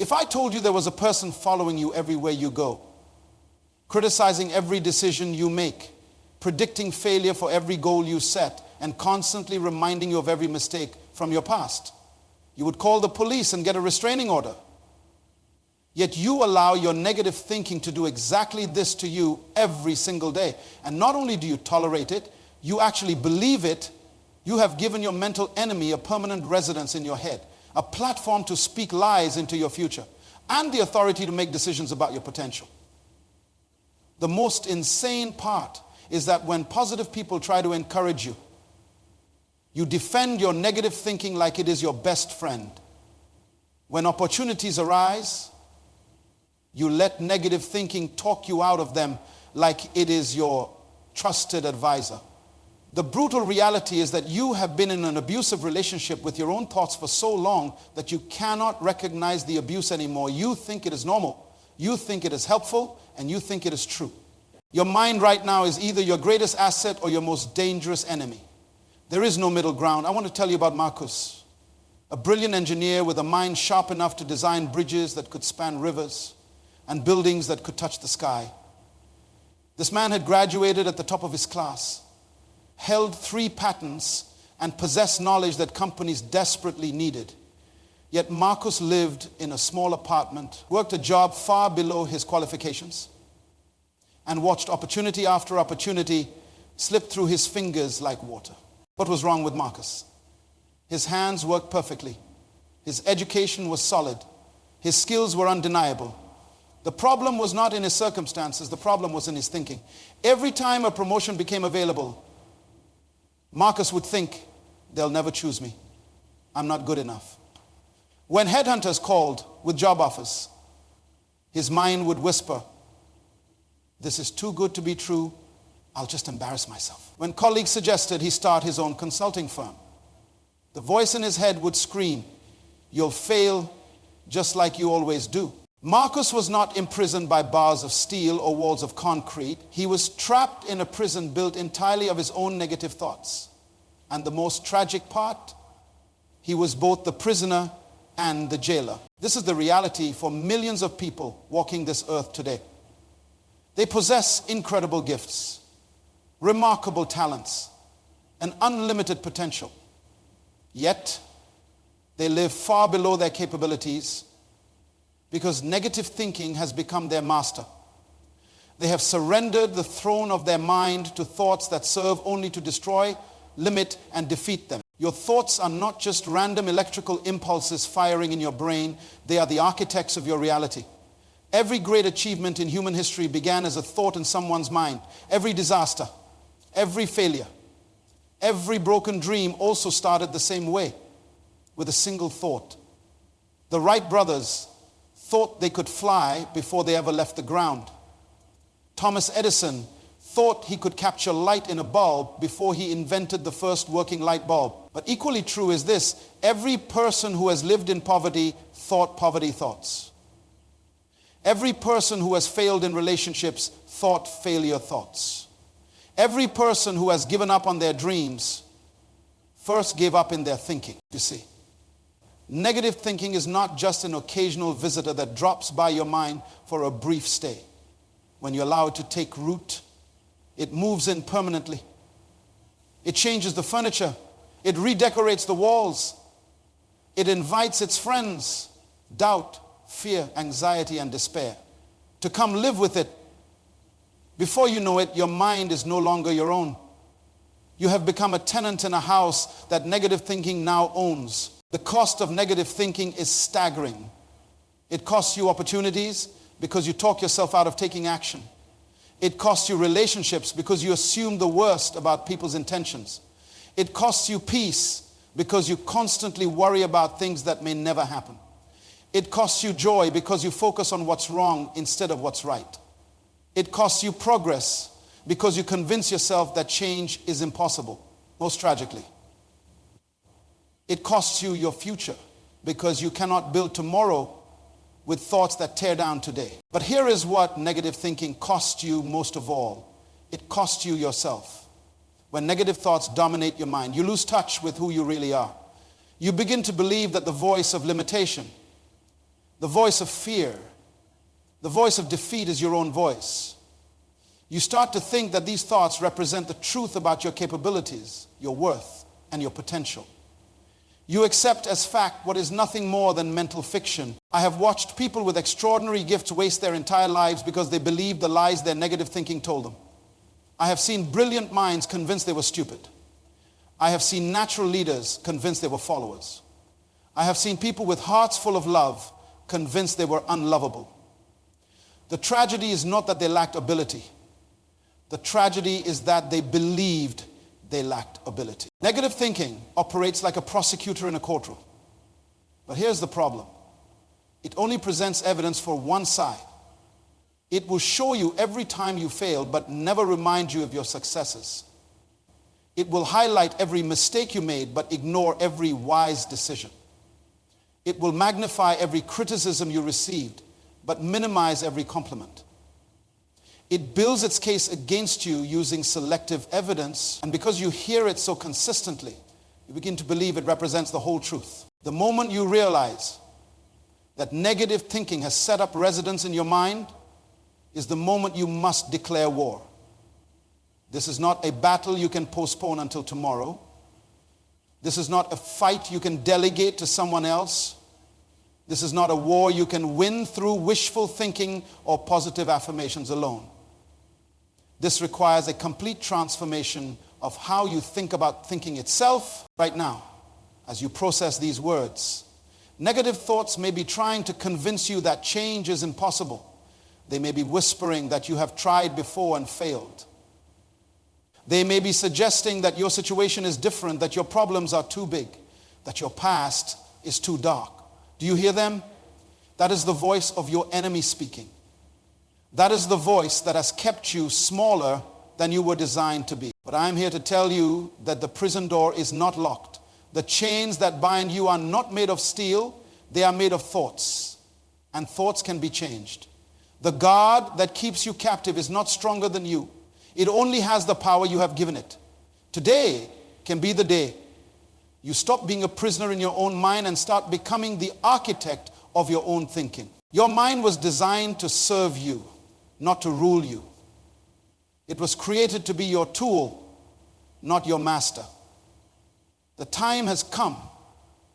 If I told you there was a person following you everywhere you go, criticizing every decision you make, predicting failure for every goal you set, and constantly reminding you of every mistake from your past, you would call the police and get a restraining order. Yet you allow your negative thinking to do exactly this to you every single day. And not only do you tolerate it, you actually believe it. You have given your mental enemy a permanent residence in your head, a platform to speak lies into your future, and the authority to make decisions about your potential. The most insane part is that when positive people try to encourage you, you defend your negative thinking like it is your best friend. When opportunities arise, you let negative thinking talk you out of them like it is your trusted advisor. The brutal reality is that you have been in an abusive relationship with your own thoughts for so long that you cannot recognize the abuse anymore. You think it is normal, you think it is helpful, and you think it is true. Your mind right now is either your greatest asset or your most dangerous enemy. There is no middle ground. I want to tell you about Marcus, a brilliant engineer with a mind sharp enough to design bridges that could span rivers and buildings that could touch the sky. This man had graduated at the top of his class, held 3 patents, and possessed knowledge that companies desperately needed. Yet Marcus lived in a small apartment, worked a job far below his qualifications, and watched opportunity after opportunity slip through his fingers like water. What was wrong with Marcus? His hands worked perfectly. His education was solid. His skills were undeniable. The problem was not in his circumstances. The problem was in his thinking. Every time a promotion became available, Marcus would think, they'll never choose me. I'm not good enough. When headhunters called with job offers, his mind would whisper, this is too good to be true. I'll just embarrass myself. When colleagues suggested he start his own consulting firm, the voice in his head would scream, you'll fail just like you always do. Marcus was not imprisoned by bars of steel or walls of concrete. He was trapped in a prison built entirely of his own negative thoughts. And the most tragic part, he was both the prisoner and the jailer. This is the reality for millions of people walking this earth today. They possess incredible gifts, remarkable talents, and unlimited potential. Yet, they live far below their capabilities because negative thinking has become their master. They have surrendered the throne of their mind to thoughts that serve only to destroy, limit, and defeat them. Your thoughts are not just random electrical impulses firing in your brain. They are the architects of your reality. Every great achievement in human history began as a thought in someone's mind. Every disaster, every failure, every broken dream also started the same way, with a single thought. The Wright brothers thought they could fly before they ever left the ground. Thomas Edison thought he could capture light in a bulb before he invented the first working light bulb. But equally true is this: every person who has lived in poverty thought poverty thoughts. Every person who has failed in relationships thought failure thoughts. Every person who has given up on their dreams first gave up in their thinking, you see. Negative thinking is not just an occasional visitor that drops by your mind for a brief stay. When you allow it to take root, it moves in permanently. It changes the furniture. It redecorates the walls. It invites its friends, doubt, fear, anxiety, and despair, to come live with it. Before you know it, your mind is no longer your own. You have become a tenant in a house that negative thinking now owns. The cost of negative thinking is staggering. It costs you opportunities because you talk yourself out of taking action. It costs you relationships because you assume the worst about people's intentions. It costs you peace because you constantly worry about things that may never happen. It costs you joy because you focus on what's wrong instead of what's right. It costs you progress because you convince yourself that change is impossible, most tragically. It costs you your future because you cannot build tomorrow with thoughts that tear down today. But here is what negative thinking costs you most of all. It costs you yourself. When negative thoughts dominate your mind, you lose touch with who you really are. You begin to believe that the voice of limitation, The voice of fear, the voice of defeat is your own voice. You start to think that these thoughts represent the truth about your capabilities, your worth, and your potential. You accept as fact what is nothing more than mental fiction. I have watched people with extraordinary gifts waste their entire lives because they believed the lies their negative thinking told them. I have seen brilliant minds convinced they were stupid. I have seen natural leaders convinced they were followers. I have seen people with hearts full of love convinced they were unlovable. The tragedy is not that they lacked ability. The tragedy is that they believed they lacked ability. Negative thinking operates like a prosecutor in a courtroom. But here's the problem. It only presents evidence for one side. It will show you every time you fail, but never remind you of your successes. It will highlight every mistake you made, but ignore every wise decision. It will magnify every criticism you received, but minimize every compliment. It builds its case against you using selective evidence, and because you hear it so consistently, you begin to believe it represents the whole truth. The moment you realize that negative thinking has set up residence in your mind is the moment you must declare war. This is not a battle you can postpone until tomorrow. This is not a fight you can delegate to someone else. This is not a war you can win through wishful thinking or positive affirmations alone. This requires a complete transformation of how you think about thinking itself right now as you process these words. Negative thoughts may be trying to convince you that change is impossible. They may be whispering that you have tried before and failed. They may be suggesting that your situation is different, that your problems are too big, that your past is too dark. Do you hear them? That is the voice of your enemy speaking. That is the voice that has kept you smaller than you were designed to be. But I'm here to tell you that the prison door is not locked. The chains that bind you are not made of steel, they are made of thoughts. And thoughts can be changed. The God that keeps you captive is not stronger than you. It only has the power you have given it. Today can be the day you stop being a prisoner in your own mind and start becoming the architect of your own thinking. Your mind was designed to serve you, not to rule you. It was created to be your tool, not your master. The time has come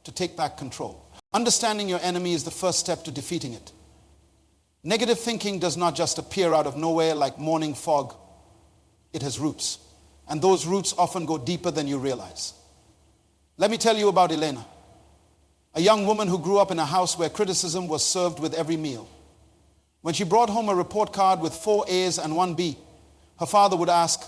to take back control. Understanding your enemy is the first step to defeating it. Negative thinking does not just appear out of nowhere like morning fog. It has roots, and those roots often go deeper than you realize. Let me tell you about Elena, a young woman who grew up in a house where criticism was served with every meal. When she brought home a report card with 4 A's and 1 B, her father would ask,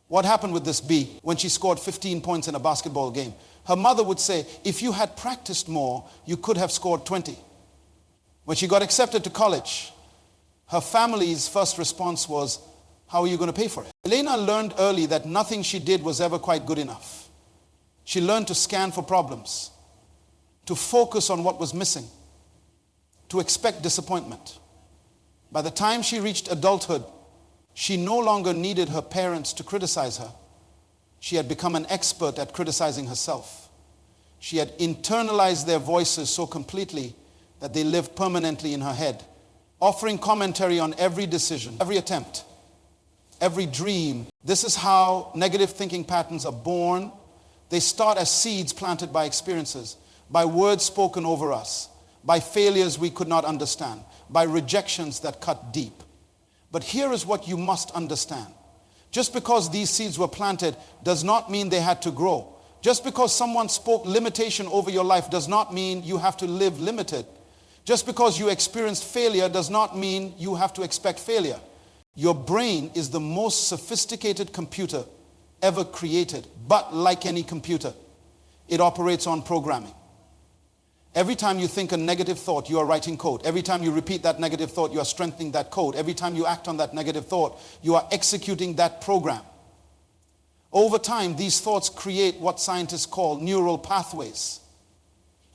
"What happened with this B?" when she scored 15 points in a basketball game. Her mother would say, "If you had practiced more, you could have scored 20. When she got accepted to college, her family's first response was, "How are you going to pay for it?" Elena learned early that nothing she did was ever quite good enough. She learned to scan for problems, to focus on what was missing, to expect disappointment. By the time she reached adulthood, she no longer needed her parents to criticize her. She had become an expert at criticizing herself. She had internalized their voices so completely that they lived permanently in her head, offering commentary on every decision, every attempt, every dream. This is how negative thinking patterns are born. They start as seeds planted by experiences, by words spoken over us, by failures we could not understand, by rejections that cut deep. But here is what you must understand. Just because these seeds were planted does not mean they had to grow. Just because someone spoke limitation over your life does not mean you have to live limited. Just because you experienced failure does not mean you have to expect failure. Your brain is the most sophisticated computer ever created, but like any computer, it operates on programming. Every time you think a negative thought, you are writing code. Every time you repeat that negative thought, you are strengthening that code. Every time you act on that negative thought, you are executing that program. Over time, these thoughts create what scientists call neural pathways.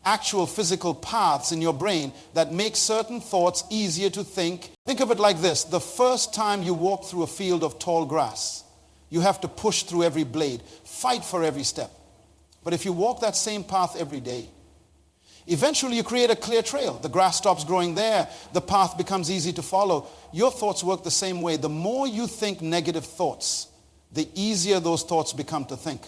Actual physical paths in your brain that make certain thoughts easier to think. Think of it like this. The first time you walk through a field of tall grass, you have to push through every blade, fight for every step. But if you walk that same path every day, Eventually you create a clear trail. The grass stops growing there. The path becomes easy to follow. Your thoughts work the same way. The more you think negative thoughts, the easier those thoughts become to think.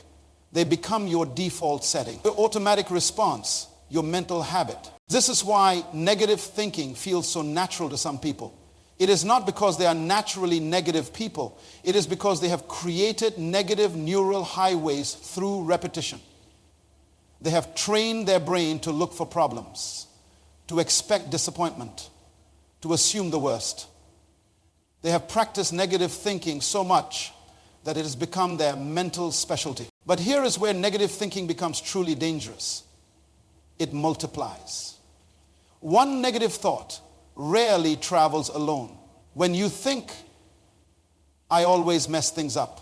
They become your default setting, your automatic response, your mental habit. This is why negative thinking feels so natural to some people. It is not because they are naturally negative people. It is because they have created negative neural highways through repetition. They have trained their brain to look for problems, to expect disappointment, to assume the worst. They have practiced negative thinking so much that it has become their mental specialty. But here is where negative thinking becomes truly dangerous. It multiplies. One negative thought rarely travels alone. When you think, I always mess things up,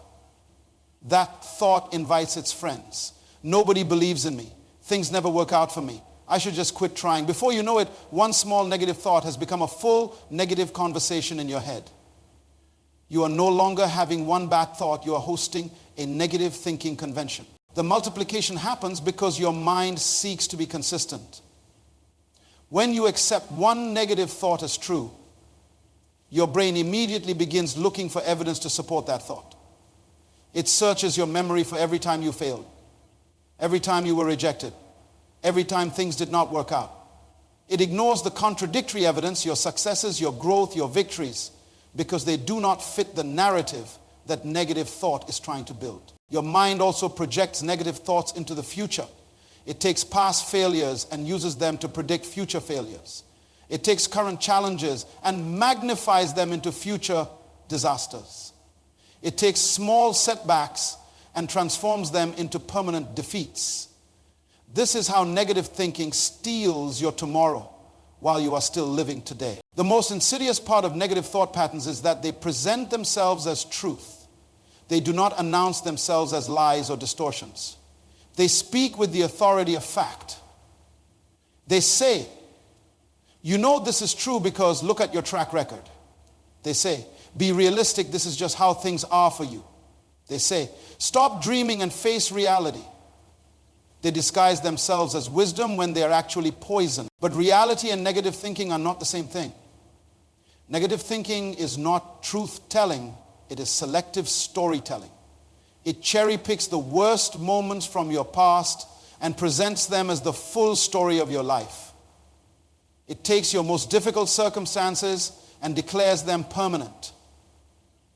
that thought invites its friends. Nobody believes in me. Things never work out for me. I should just quit trying. Before you know it, one small negative thought has become a full negative conversation in your head. You are no longer having one bad thought. You are hosting a negative thinking convention. The multiplication happens because your mind seeks to be consistent. When you accept one negative thought as true, your brain immediately begins looking for evidence to support that thought. It searches your memory for every time you failed, every time you were rejected, every time things did not work out. It ignores the contradictory evidence, your successes, your growth, your victories, because they do not fit the narrative that negative thought is trying to build. Your mind also projects negative thoughts into the future. It takes past failures and uses them to predict future failures. It takes current challenges and magnifies them into future disasters. It takes small setbacks and transforms them into permanent defeats. This is how negative thinking steals your tomorrow while you are still living today. The most insidious part of negative thought patterns is that they present themselves as truth. They do not announce themselves as lies or distortions. They speak with the authority of fact. They say, you know this is true because look at your track record. They say, be realistic, this is just how things are for you. They say, stop dreaming and face reality. They disguise themselves as wisdom when they are actually poison. But reality and negative thinking are not the same thing. Negative thinking is not truth-telling, it is selective storytelling. It cherry picks the worst moments from your past and presents them as the full story of your life. It takes your most difficult circumstances and declares them permanent.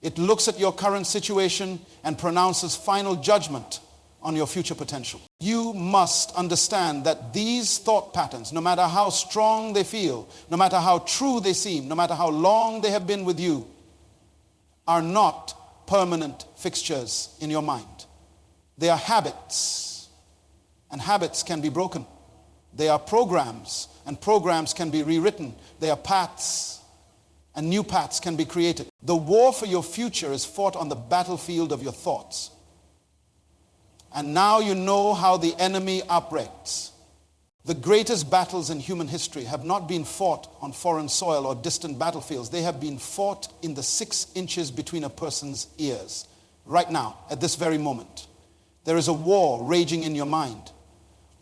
It looks at your current situation and pronounces final judgment on your future potential. You must understand that these thought patterns, no matter how strong they feel, no matter how true they seem, no matter how long they have been with you, are not permanent fixtures in your mind. They are habits, and habits can be broken. They are programs, and programs can be rewritten. They are paths, and new paths can be created. The war for your future is fought on the battlefield of your thoughts. And now you know how the enemy operates. The greatest battles in human history have not been fought on foreign soil or distant battlefields. They have been fought in the 6 inches between a person's ears. Right now, at this very moment, there is a war raging in your mind.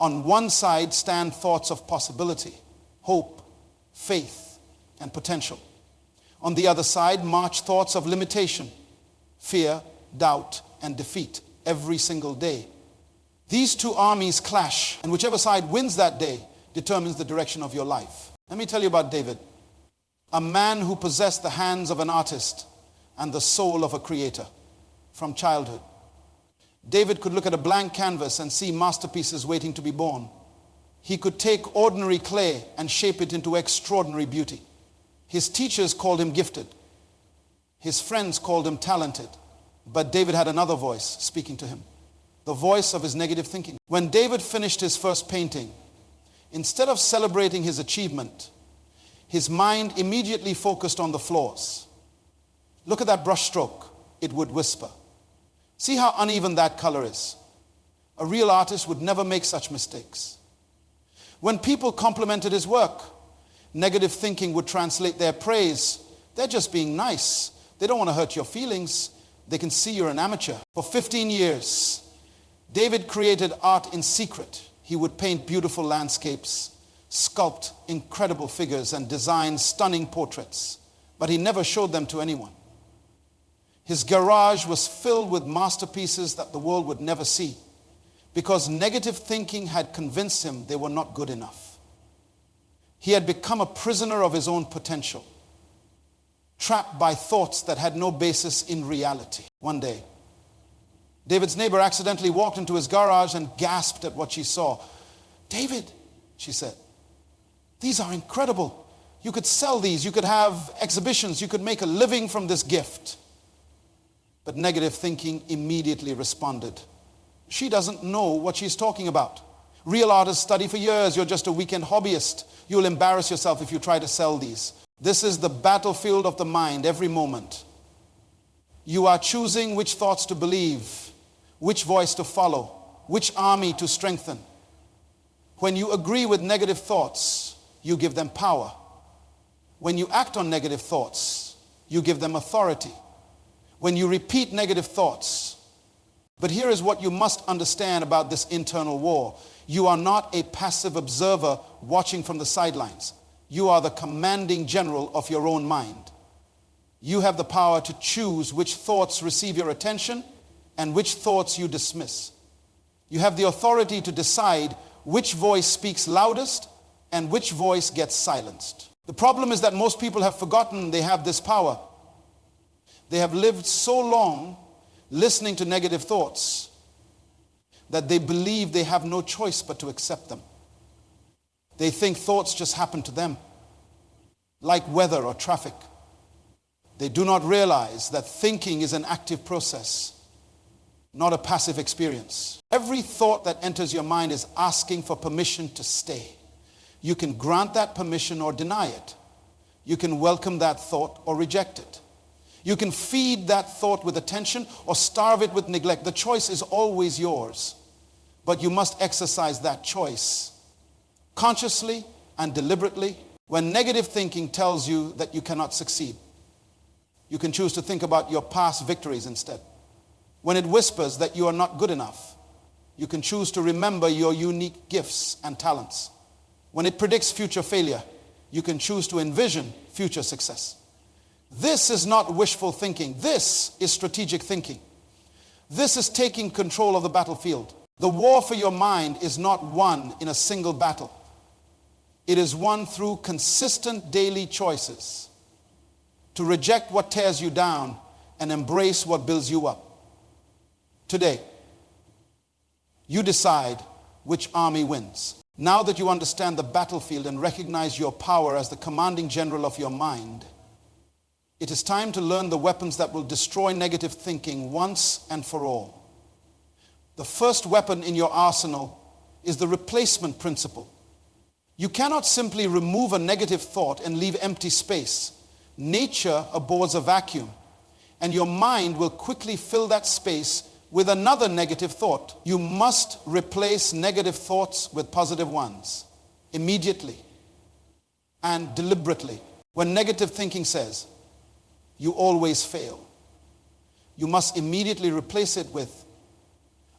On one side stand thoughts of possibility, hope, faith, and potential. On the other side march thoughts of limitation, fear, doubt, and defeat. Every single day. These two armies clash, and whichever side wins that day determines the direction of your life. Let me tell you about David, a man who possessed the hands of an artist and the soul of a creator from childhood. David could look at a blank canvas and see masterpieces waiting to be born. He could take ordinary clay and shape it into extraordinary beauty. His teachers called him gifted. His friends called him talented. But David had another voice speaking to him, the voice of his negative thinking. When David finished his first painting, instead of celebrating his achievement, his mind immediately focused on the flaws. Look at that brush stroke, it would whisper. See how uneven that color is. A real artist would never make such mistakes. When people complimented his work, negative thinking would translate their praise. They're just being nice. They don't want to hurt your feelings. They can see you're an amateur. For 15 years, David created art in secret. He would paint beautiful landscapes sculpt incredible figures and design stunning portraits, but he never showed them to anyone. His garage was filled with masterpieces that the world would never see, because negative thinking had convinced him they were not good enough. He had become a prisoner of his own potential, trapped by thoughts that had no basis in reality. One day, David's neighbor accidentally walked into his garage and gasped at what she saw. "David," she said, "these are incredible. You could sell these, you could have exhibitions, you could make a living from this gift." But negative thinking immediately responded, "She doesn't know what she's talking about. Real artists study for years. You're just a weekend hobbyist. You'll embarrass yourself if you try to sell these." This is the battlefield of the mind every moment. You are choosing which thoughts to believe, which voice to follow, which army to strengthen. When you agree with negative thoughts, you give them power. When you act on negative thoughts, you give them authority. When you repeat negative thoughts. But here is what you must understand about this internal war. You are not a passive observer watching from the sidelines. You are the commanding general of your own mind. You have the power to choose which thoughts receive your attention and which thoughts you dismiss. You have the authority to decide which voice speaks loudest and which voice gets silenced. The problem is that most people have forgotten they have this power. They have lived so long listening to negative thoughts that they believe they have no choice but to accept them. They think thoughts just happen to them, like weather or traffic. They do not realize that thinking is an active process, not a passive experience. Every thought that enters your mind is asking for permission to stay. You can grant that permission or deny it. You can welcome that thought or reject it. You can feed that thought with attention or starve it with neglect. The choice is always yours, but you must exercise that choice consciously and deliberately. When negative thinking tells you that you cannot succeed, you can choose to think about your past victories instead. When it whispers that you are not good enough, you can choose to remember your unique gifts and talents. When it predicts future failure, you can choose to envision future success. This is not wishful thinking. This is strategic thinking. This is taking control of the battlefield. The war for your mind is not won in a single battle. It is won through consistent daily choices to reject what tears you down and embrace what builds you up. Today, you decide which army wins. Now that you understand the battlefield and recognize your power as the commanding general of your mind, it is time to learn the weapons that will destroy negative thinking once and for all. The first weapon in your arsenal is the replacement principle. You cannot simply remove a negative thought and leave empty space. Nature abhors a vacuum, and your mind will quickly fill that space with another negative thought. You must replace negative thoughts with positive ones immediately and deliberately. When negative thinking says, "You always fail," you must immediately replace it with,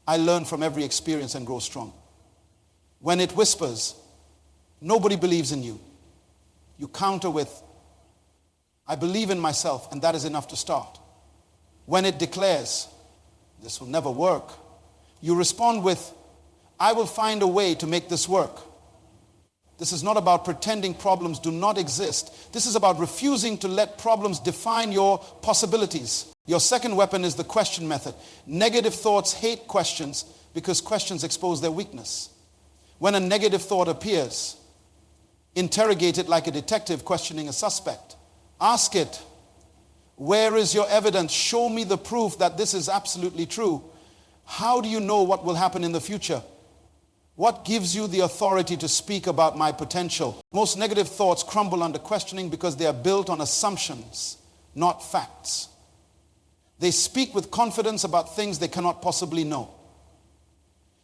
"I learn from every experience and grow strong." When it whispers, "Nobody believes in you," you counter with, "I believe in myself, and that is enough to start." When it declares, "This will never work," you respond with, "I will find a way to make this work." This is not about pretending problems do not exist. This is about refusing to let problems define your possibilities. Your second weapon is the question method. Negative thoughts hate questions because questions expose their weakness. When a negative thought appears, interrogate it like a detective questioning a suspect. Ask it, "Where is your evidence? Show me the proof that this is absolutely true. How do you know what will happen in the future? What gives you the authority to speak about my potential?" Most negative thoughts crumble under questioning because they are built on assumptions, not facts. They speak with confidence about things they cannot possibly know.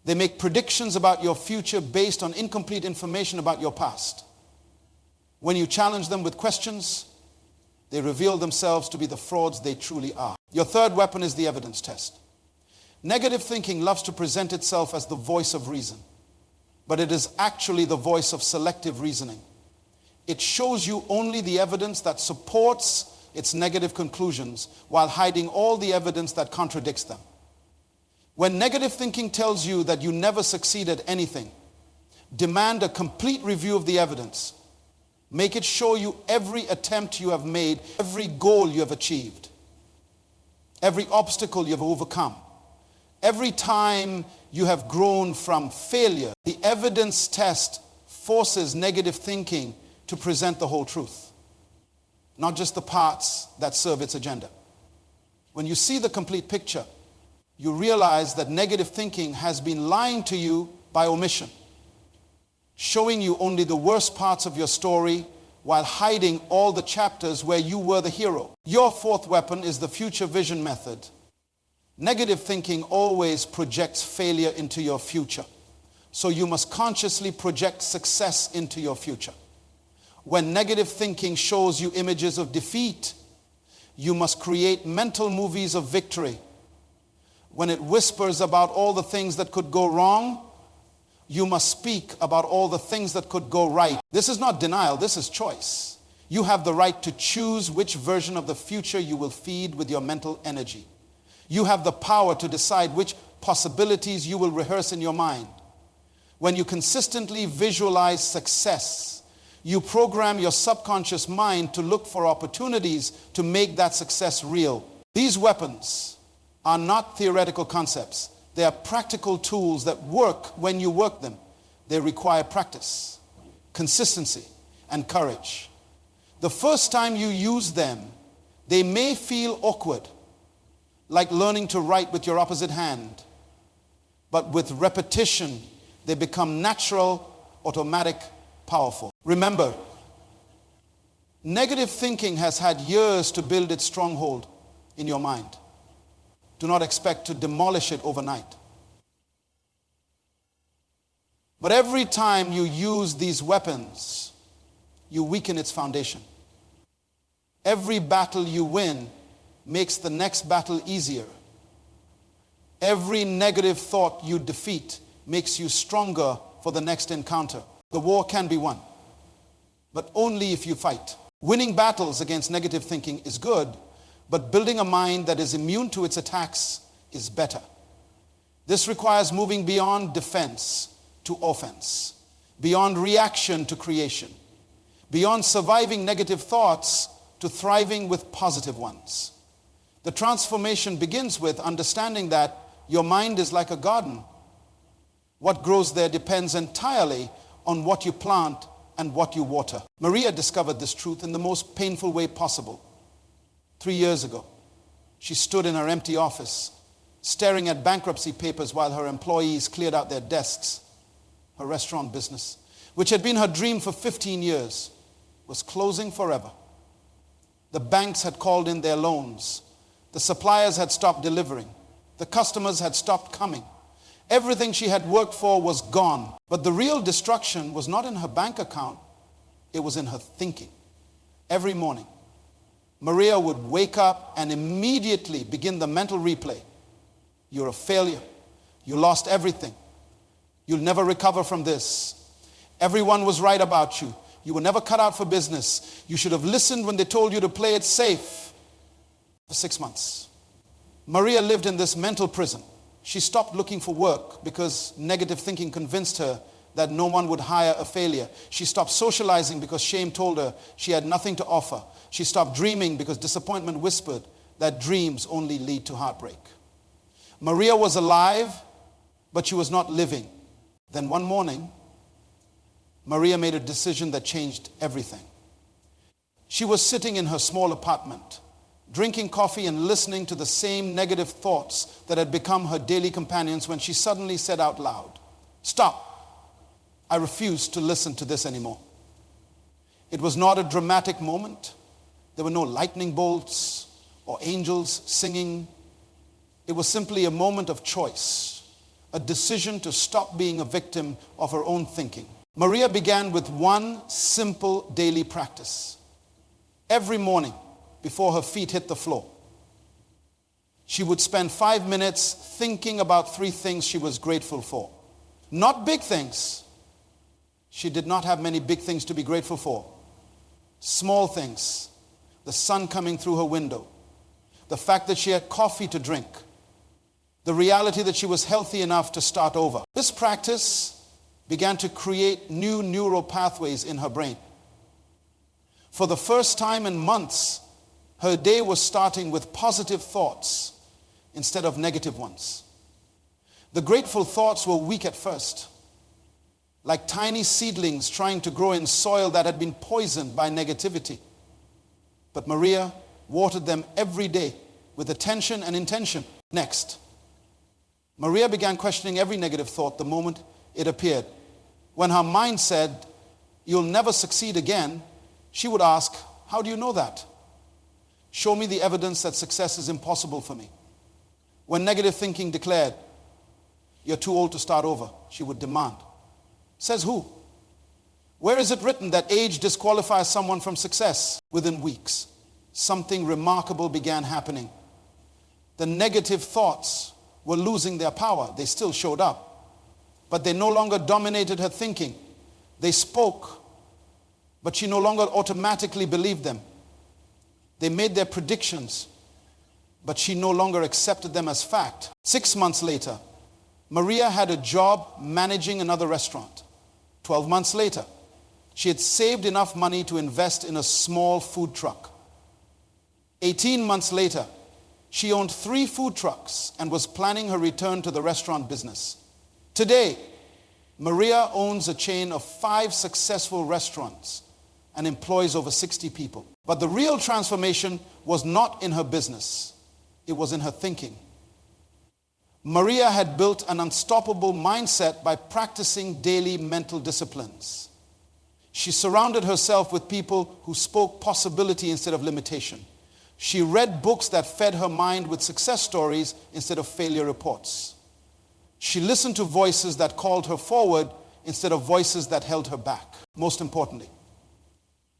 They make predictions about your future based on incomplete information about your past. When you challenge them with questions, they reveal themselves to be the frauds they truly are. Your third weapon is the evidence test. Negative thinking loves to present itself as the voice of reason. but it is actually the voice of selective reasoning. It shows you only the evidence that supports its negative conclusions while hiding all the evidence that contradicts them. When negative thinking tells you that you never succeed at anything, demand a complete review of the evidence. Make it show you every attempt you have made, every goal you have achieved, every obstacle you have overcome, every time you have grown from failure. The evidence test forces negative thinking to present the whole truth, not just the parts that serve its agenda. When you see the complete picture, you realize that negative thinking has been lying to you by omission, showing you only the worst parts of your story while hiding all the chapters where you were the hero. Your fourth weapon is the future vision method. Negative thinking always projects failure into your future, so you must consciously project success into your future. When negative thinking shows you images of defeat, you must create mental movies of victory. When it whispers about all the things that could go wrong, you must speak about all the things that could go right. This is not denial, this is choice. You have the right to choose which version of the future you will feed with your mental energy. You have the power to decide which possibilities you will rehearse in your mind. When you consistently visualize success, you program your subconscious mind to look for opportunities to make that success real. These weapons are not theoretical concepts. They are practical tools that work when you work them. They require practice, consistency, and courage. The first time you use them, they may feel awkward, like learning to write with your opposite hand. But with repetition, they become natural, automatic, powerful. Remember, negative thinking has had years to build its stronghold in your mind. Do not expect to demolish it overnight. But every time you use these weapons, you weaken its foundation. Every battle you win makes the next battle easier. Every negative thought you defeat makes you stronger for the next encounter. The war can be won, but only if you fight. Winning battles against negative thinking is good, but building a mind that is immune to its attacks is better. This requires moving beyond defense to offense, beyond reaction to creation, beyond surviving negative thoughts to thriving with positive ones. The transformation begins with understanding that your mind is like a garden. What grows there depends entirely on what you plant and what you water. Maria discovered this truth in the most painful way possible. 3 years ago, she stood in her empty office, staring at bankruptcy papers while her employees cleared out their desks. Her restaurant business, which had been her dream for 15 years, was closing forever. The banks had called in their loans. The suppliers had stopped delivering. The customers had stopped coming. Everything she had worked for was gone. But the real destruction was not in her bank account. It was in her thinking. Every morning, Maria would wake up and immediately begin the mental replay. You're a failure. You lost everything. You'll never recover from this. Everyone was right about you. You were never cut out for business. You should have listened when they told you to play it safe. For 6 months, Maria lived in this mental prison. She stopped looking for work because negative thinking convinced her that no one would hire a failure. She stopped socializing because shame told her she had nothing to offer. She stopped dreaming because disappointment whispered that dreams only lead to heartbreak. Maria was alive, but she was not living. Then one morning, Maria made a decision that changed everything. She was sitting in her small apartment, drinking coffee and listening to the same negative thoughts that had become her daily companions when she suddenly said out loud, "Stop. I refuse to listen to this anymore." It was not a dramatic moment. There were no lightning bolts or angels singing. It was simply a moment of choice, a decision to stop being a victim of her own thinking. Maria began with one simple daily practice. Every morning, before her feet hit the floor, she would spend 5 minutes thinking about 3 things she was grateful for. Not big things, She did not have many big things to be grateful for. Small things. The sun coming through her window. The fact that she had coffee to drink. The reality that she was healthy enough to start over. This practice began to create new neural pathways in her brain. For the first time in months, her day was starting with positive thoughts instead of negative ones. The grateful thoughts were weak at first, like tiny seedlings trying to grow in soil that had been poisoned by negativity. But Maria watered them every day with attention and intention. Next, Maria began questioning every negative thought the moment it appeared. When her mind said, "You'll never succeed again," she would ask, "How do you know that? Show me the evidence that success is impossible for me." When negative thinking declared, "You're too old to start over," she would demand, "Says who? Where is it written that age disqualifies someone from success?" Within weeks, something remarkable began happening. The negative thoughts were losing their power. They still showed up, but they no longer dominated her thinking. They spoke, but she no longer automatically believed them. They made their predictions, but she no longer accepted them as fact. 6 months later, Maria had a job managing another restaurant. 12 months later, she had saved enough money to invest in a small food truck. 18 months later, she owned 3 food trucks and was planning her return to the restaurant business. Today, Maria owns a chain of 5 successful restaurants and employs over 60 people. But the real transformation was not in her business. It was in her thinking. Maria had built an unstoppable mindset by practicing daily mental disciplines. She surrounded herself with people who spoke possibility instead of limitation. She read books that fed her mind with success stories instead of failure reports. She listened to voices that called her forward instead of voices that held her back. Most importantly,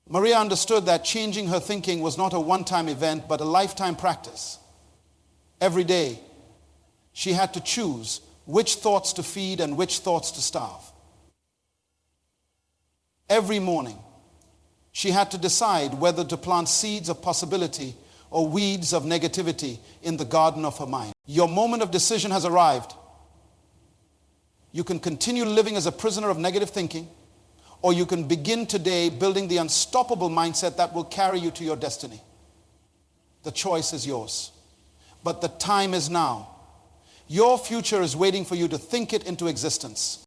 Maria understood that changing her thinking was not a one-time event, but a lifetime practice. Every day, she had to choose which thoughts to feed and which thoughts to starve. Every morning, she had to decide whether to plant seeds of possibility or weeds of negativity in the garden of her mind. Your moment of decision has arrived. You can continue living as a prisoner of negative thinking, or you can begin today building the unstoppable mindset that will carry you to your destiny. The choice is yours. But the time is now. Your future is waiting for you to think it into existence.